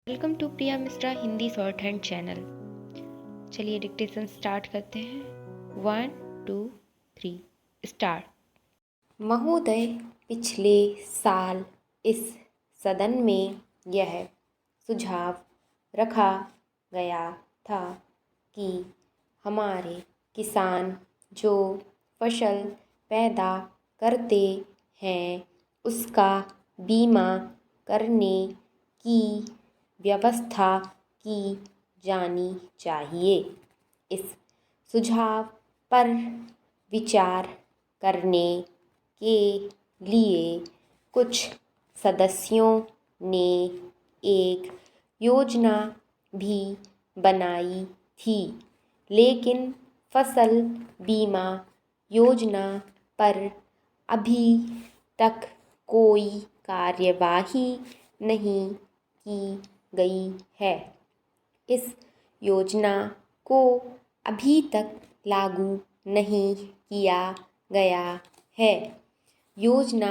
Welcome to Priya Mishra Hindi shorthand channel. चलिए dictation start करते हैं। 1 2 3 स्टार्ट। महोदय, पिछले साल इस सदन में यह सुझाव रखा गया था कि हमारे किसान जो फसल पैदा करते हैं उसका बीमा करने की व्यवस्था की जानी चाहिए। इस सुझाव पर विचार करने के लिए कुछ सदस्यों ने एक योजना भी बनाई थी, लेकिन फसल बीमा योजना पर अभी तक कोई कार्यवाही नहीं की गई है। इस योजना को अभी तक लागू नहीं किया गया है। योजना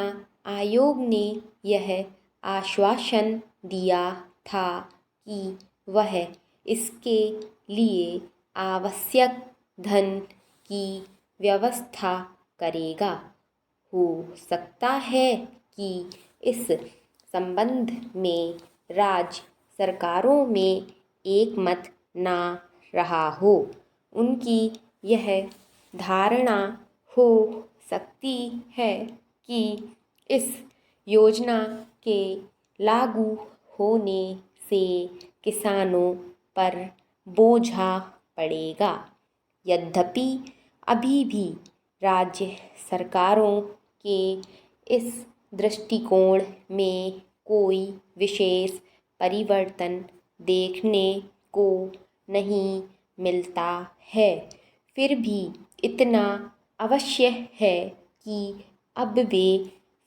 आयोग ने यह आश्वासन दिया था कि वह इसके लिए आवश्यक धन की व्यवस्था करेगा। हो सकता है कि इस संबंध में राज्य सरकारों में एक मत ना रहा हो। उनकी यह धारणा हो सकती है कि इस योजना के लागू होने से किसानों पर बोझा पड़ेगा। यद्यपि अभी भी राज्य सरकारों के इस दृष्टिकोण में कोई विशेष परिवर्तन देखने को नहीं मिलता है, फिर भी इतना अवश्य है कि अब वे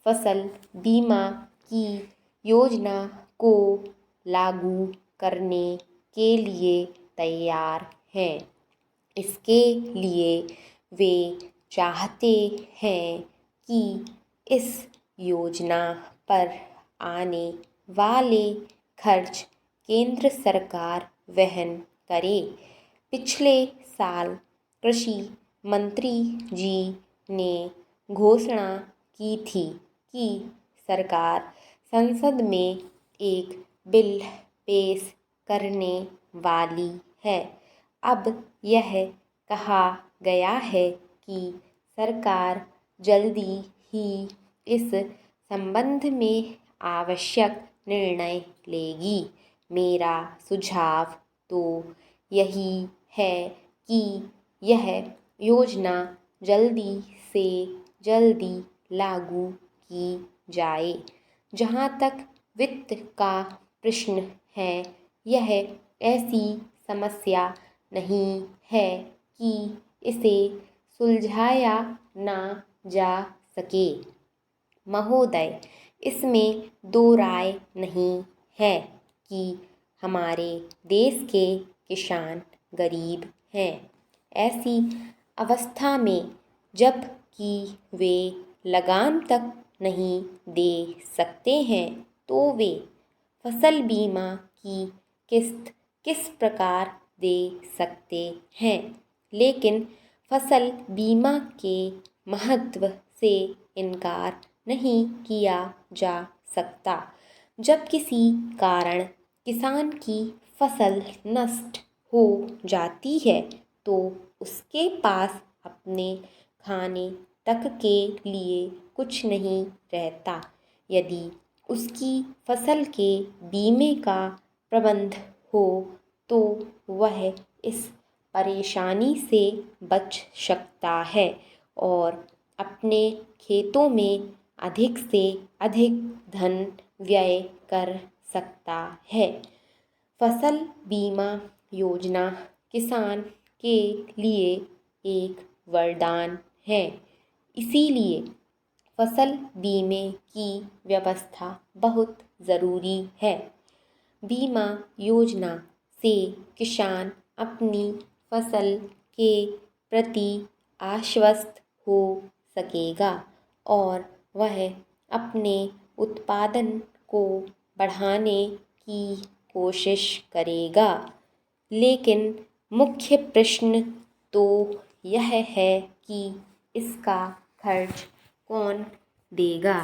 फसल बीमा की योजना को लागू करने के लिए तैयार हैं। इसके लिए वे चाहते हैं कि इस योजना पर आने वाले खर्च केंद्र सरकार वहन करे। पिछले साल कृषि मंत्री जी ने घोषणा की थी कि सरकार संसद में एक बिल पेश करने वाली है। अब यह कहा गया है कि सरकार जल्दी ही इस संबंध में आवश्यक निर्णय लेगी। मेरा सुझाव तो यही है कि यह योजना जल्दी से जल्दी लागू की जाए। जहाँ तक वित्त का प्रश्न है, यह ऐसी समस्या नहीं है कि इसे सुलझाया ना जा सके। महोदय, इसमें दो राय नहीं है कि हमारे देश के किसान गरीब हैं। ऐसी अवस्था में जब कि वे लगान तक नहीं दे सकते हैं, तो वे फसल बीमा की किस्त किस प्रकार दे सकते हैं। लेकिन फसल बीमा के महत्व से इनकार नहीं किया जा सकता। जब किसी कारण किसान की फसल नष्ट हो जाती है तो उसके पास अपने खाने तक के लिए कुछ नहीं रहता। यदि उसकी फसल के बीमे का प्रबंध हो तो वह इस परेशानी से बच सकता है और अपने खेतों में अधिक से अधिक धन व्यय कर सकता है। फसल बीमा योजना किसान के लिए एक वरदान है। इसीलिए फसल बीमे की व्यवस्था बहुत ज़रूरी है। बीमा योजना से किसान अपनी फसल के प्रति आश्वस्त हो सकेगा और वह अपने उत्पादन को बढ़ाने की कोशिश करेगा। लेकिन मुख्य प्रश्न तो यह है कि इसका खर्च कौन देगा।